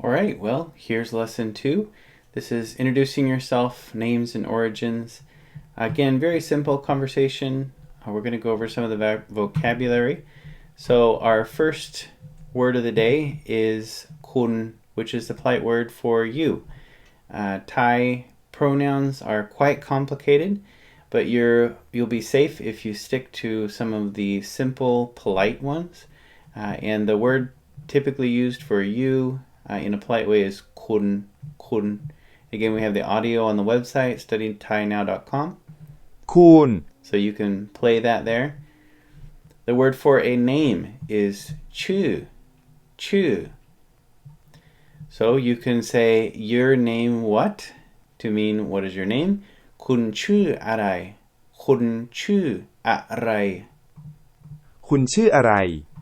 All right, well, here's lesson 2. This is introducing yourself, names and origins. Again, very simple conversation. We're going to go over some of the vocabulary. So our first word of the day is kun, which is the polite word for you. Thai pronouns are quite complicated, but you'll be safe if you stick to some of the simple, polite ones. And the word typically used for you in a polite way is kun, kun. Again, we have the audio on the website, studythainow.com. Kun. So you can play that there. The word for a name is chu, chu. So you can say your name what to mean what is your name. Kun chu arai, kun chu arai. คุณชื่ออะไร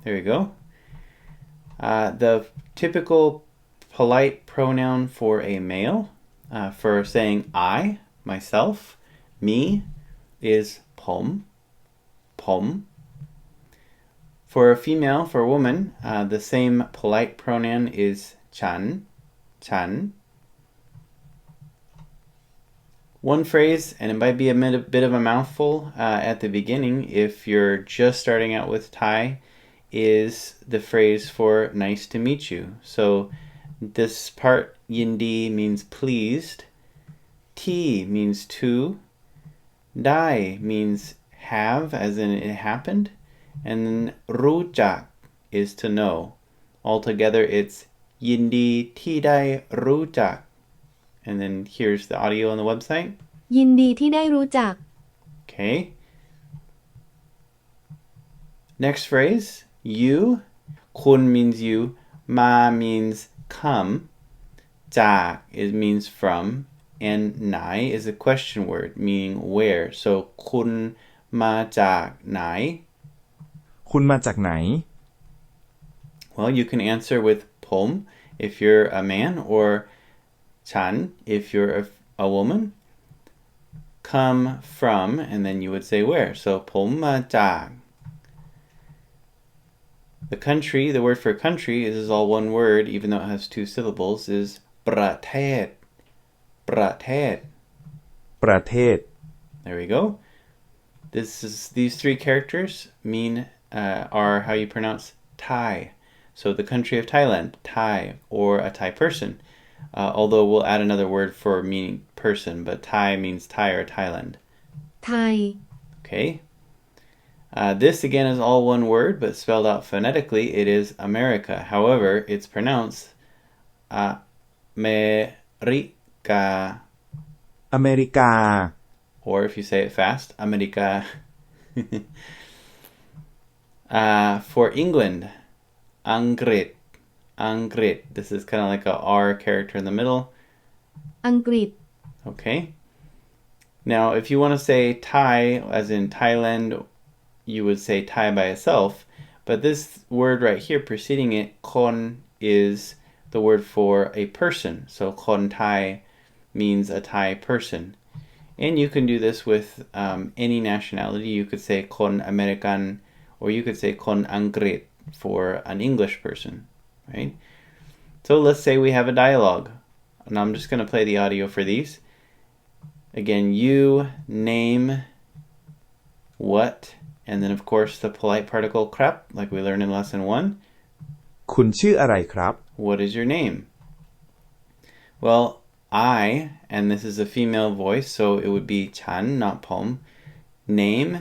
There you go. The typical polite pronoun for a male, for saying I, myself, me, is pom, pom. For a female, for a woman, the same polite pronoun is chan, chan. One phrase, and it might be a bit of a mouthful at the beginning if you're just starting out with Thai, is the phrase for nice to meet you. So this part, yindi, means pleased. Ti means to. Dai means have, as in it happened. And then rujak is to know. Altogether, it's yindi ti dai rujak. And then here's the audio on the website. ยินดีที่ได้รู้จัก Okay. Next phrase, you. Kun means you. Ma means come. Jak means from. And nai is a question word, meaning where. So, kun ma jak nai. คุณมาจากไหน Well, you can answer with pom if you're a man, or chan if you're a woman. Come from, and then you would say where. So, pom ma jak. The country, the word for country, is all one word, even though it has two syllables, is ประเทศ ประเทศ ประเทศ There we go. These three characters are how you pronounce Thai. So the country of Thailand, Thai, or a Thai person. Although we'll add another word for meaning person, but Thai means Thai or Thailand. ไทย Okay. This again is all one word, but spelled out phonetically, it is America. However, it's pronounced America. อเมริกา Or if you say it fast, America. For England, Angrit. Angrit. This is kind of like a R character in the middle. อังกฤษ Okay. Now, if you want to say Thai, as in Thailand, you would say Thai by itself. But this word right here preceding it, kon, is the word for a person. So kon Thai means a Thai person. And you can do this with any nationality. You could say kon American, or you could say kon Angrit for an English person, right? So let's say we have a dialogue. And I'm just going to play the audio for these. Again, you, name, what, and then of course the polite particle krap, like we learned in lesson 1. คุณชื่ออะไรครับ What is your name? Well, I, and this is a female voice, so it would be chan, not pom. Name,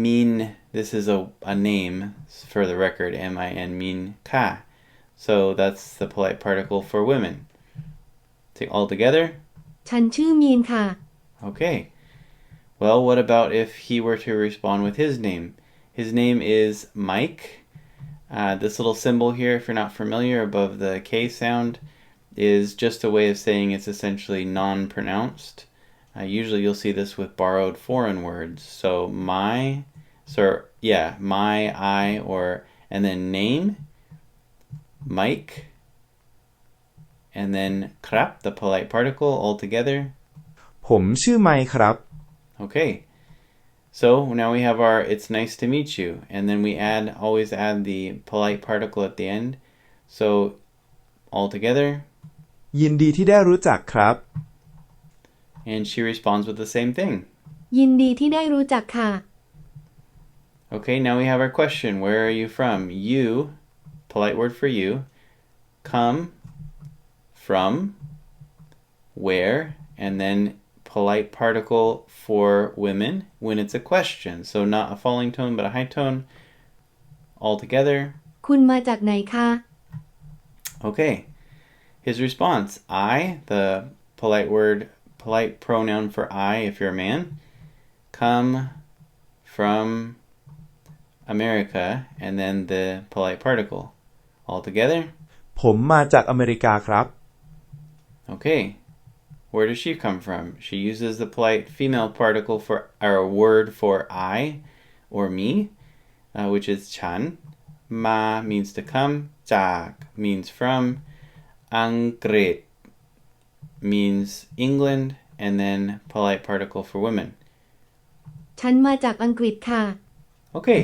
min, this is a name, for the record, min, min ka. So that's the polite particle for women. Take all together. ฉันชื่อมีนค่ะ Okay. Well, what about if he were to respond with his name? His name is Mike. This little symbol here, if you're not familiar, above the K sound, is just a way of saying it's essentially non-pronounced. Usually you'll see this with borrowed foreign words. So my, I, and then name, Mike, and then krap, the polite particle, all together. ผมชื่อไมค์ครับ Okay. So now we have our it's nice to meet you, and then we always add the polite particle at the end. So all together. ยินดีที่ได้รู้จักครับ And she responds with the same thing. ยินดีที่ได้รู้จักค่ะ Okay, now we have our question. Where are you from? You, polite word for you, come from, where, and then polite particle for women when it's a question. So not a falling tone, but a high tone. All together. คุณมาจากไหนคะ Okay. His response, I, the polite pronoun for I if you're a man, come from America, and then the polite particle. All together? ผมมาจากอเมริกาครับ Okay. Where does she come from? She uses the polite female particle for our word for I or me, which is chan. Ma means to come. Jak means from. Angkrit means England, and then polite particle for women. ฉันมาจากอังกฤษค่ะ Okay,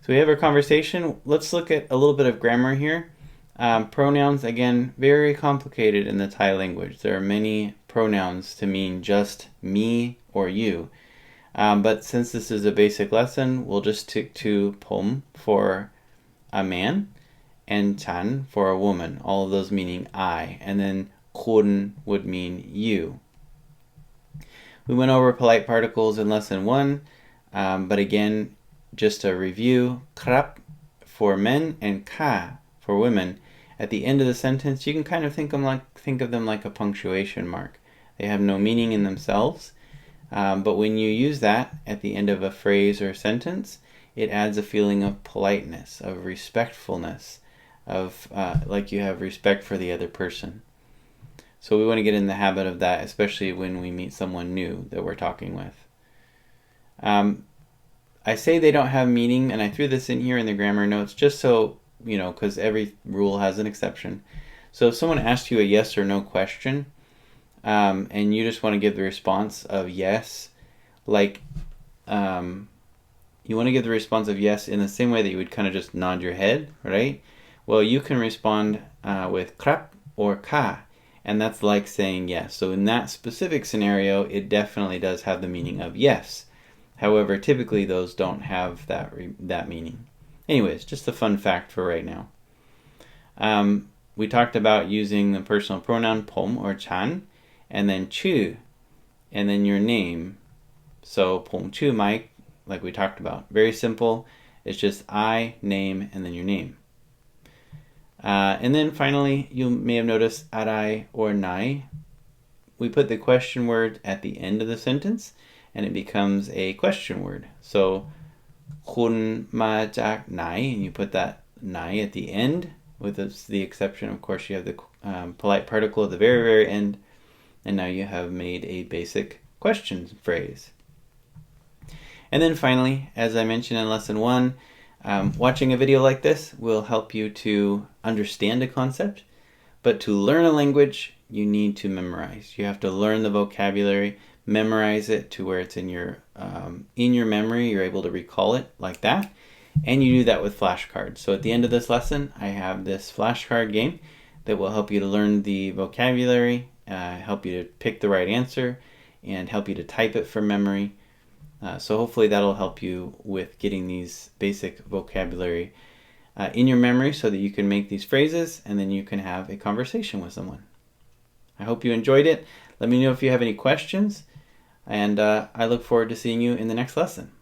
so we have our conversation. Let's look at a little bit of grammar here. Pronouns, again, very complicated in the Thai language. There are many pronouns to mean just me or you. But since this is a basic lesson, we'll just stick to pom for a man and chan for a woman, all of those meaning I. And then kun would mean you. We went over polite particles in lesson 1, but again, just a review, krap for men and ka for women. At the end of the sentence, you can kind of think of them like a punctuation mark. They have no meaning in themselves, but when you use that at the end of a phrase or sentence, it adds a feeling of politeness, of respectfulness, of like you have respect for the other person. So we want to get in the habit of that, especially when we meet someone new that we're talking with. I say they don't have meaning, and I threw this in here in the grammar notes just so, because every rule has an exception. So if someone asks you a yes or no question, and you just want to give the response of yes, like you want to give the response of yes in the same way that you would kind of just nod your head, right? Well, you can respond with krap or ka, and that's like saying yes. So in that specific scenario, it definitely does have the meaning of yes. However, typically those don't have that meaning. Anyways, just a fun fact for right now. We talked about using the personal pronoun pom or chan, and then chu, and then your name. So pom chu Mike, like we talked about. Very simple. It's just I, name, and then your name. And then finally, you may have noticed arai or nai. We put the question word at the end of the sentence, and it becomes a question word. So, kun ma jak nai, and you put that nai at the end, with the exception, of course, you have the polite particle at the very, very end, and now you have made a basic question phrase. And then finally, as I mentioned in lesson 1, watching a video like this will help you to understand a concept, but to learn a language, you need to memorize. You have to learn the vocabulary, memorize it to where it's in your memory, you're able to recall it like that, and you do that with flashcards. So at the end of this lesson, I have this flashcard game that will help you to learn the vocabulary, help you to pick the right answer, and help you to type it from memory. So hopefully that'll help you with getting these basic vocabulary in your memory so that you can make these phrases and then you can have a conversation with someone. I hope you enjoyed it. Let me know if you have any questions, and I look forward to seeing you in the next lesson.